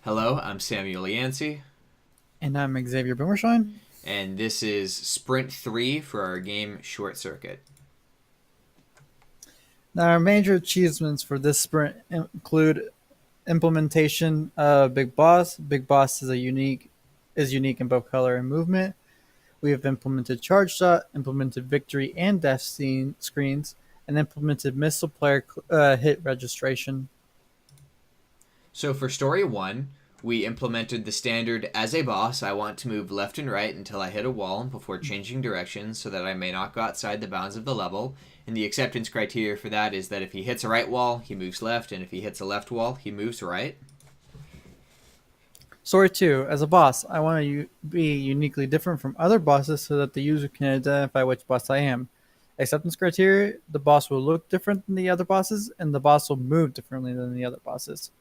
Hello, I'm Samuel Yancey, And I'm Xavier Boomershine. and this is Sprint 3 for our game Short Circuit. Now, our major achievements for this sprint include implementation of Big Boss. Big Boss is unique in both color and movement. We have implemented Charge Shot, implemented Victory and Death screens, and implemented Missile Player hit registration. So for Story 1, we implemented the standard as a boss. I want to move left and right until I hit a wall before changing direction so that I may not go outside the bounds of the level. And the acceptance criteria for that is that if he hits a right wall, he moves left, and if he hits a left wall, he moves right. Story 2. As a boss, I want to be uniquely different from other bosses so that the user can identify which boss I am. Acceptance criteria: the boss will look different than the other bosses, and the boss will move differently than the other bosses.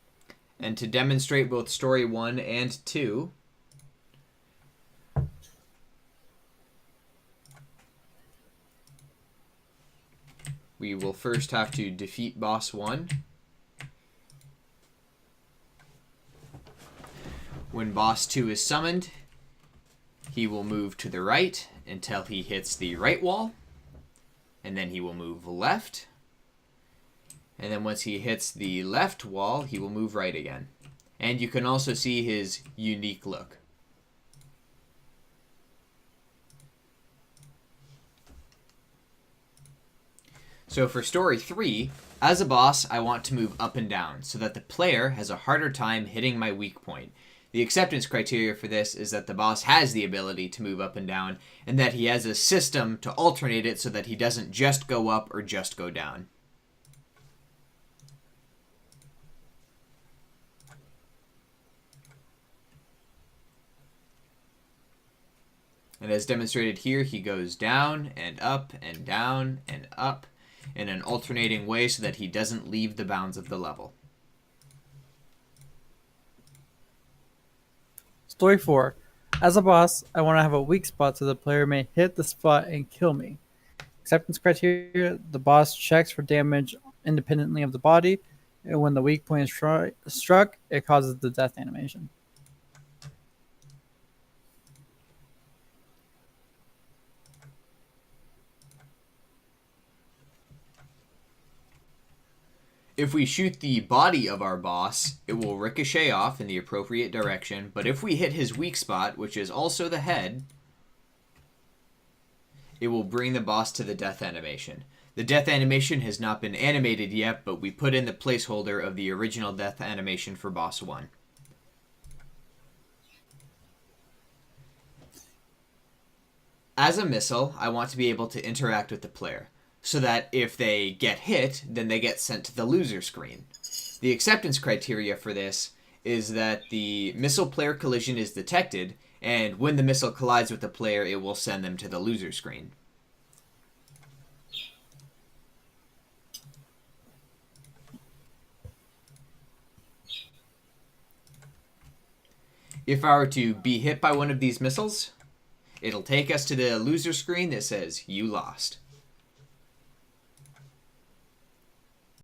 And to demonstrate both Story 1 and 2, we will first have to defeat Boss 1. When Boss 2 is summoned, he will move to the right until he hits the right wall, and then he will move left, and then once he hits the left wall, he will move right again. And you can also see his unique look. So for Story 3, as a boss, I want to move up and down so that the player has a harder time hitting my weak point. The acceptance criteria for this is that the boss has the ability to move up and down, and that he has a system to alternate it so that he doesn't just go up or just go down. And as demonstrated here, he goes down and up and down and up in an alternating way so that he doesn't leave the bounds of the level. Story 4. As a boss, I want to have a weak spot so the player may hit the spot and kill me. Acceptance criteria: the boss checks for damage independently of the body, and when the weak point is struck, it causes the death animation. If we shoot the body of our boss, it will ricochet off in the appropriate direction, but if we hit his weak spot, which is also the head, it will bring the boss to the death animation. The death animation has not been animated yet, but we put in the placeholder of the original death animation for Boss 1. As a missile, I want to be able to interact with the player, so that if they get hit, then they get sent to the loser screen. The acceptance criteria for this is that the missile player collision is detected, and when the missile collides with the player, it will send them to the loser screen. If I were to be hit by one of these missiles, it'll take us to the loser screen that says, "You lost."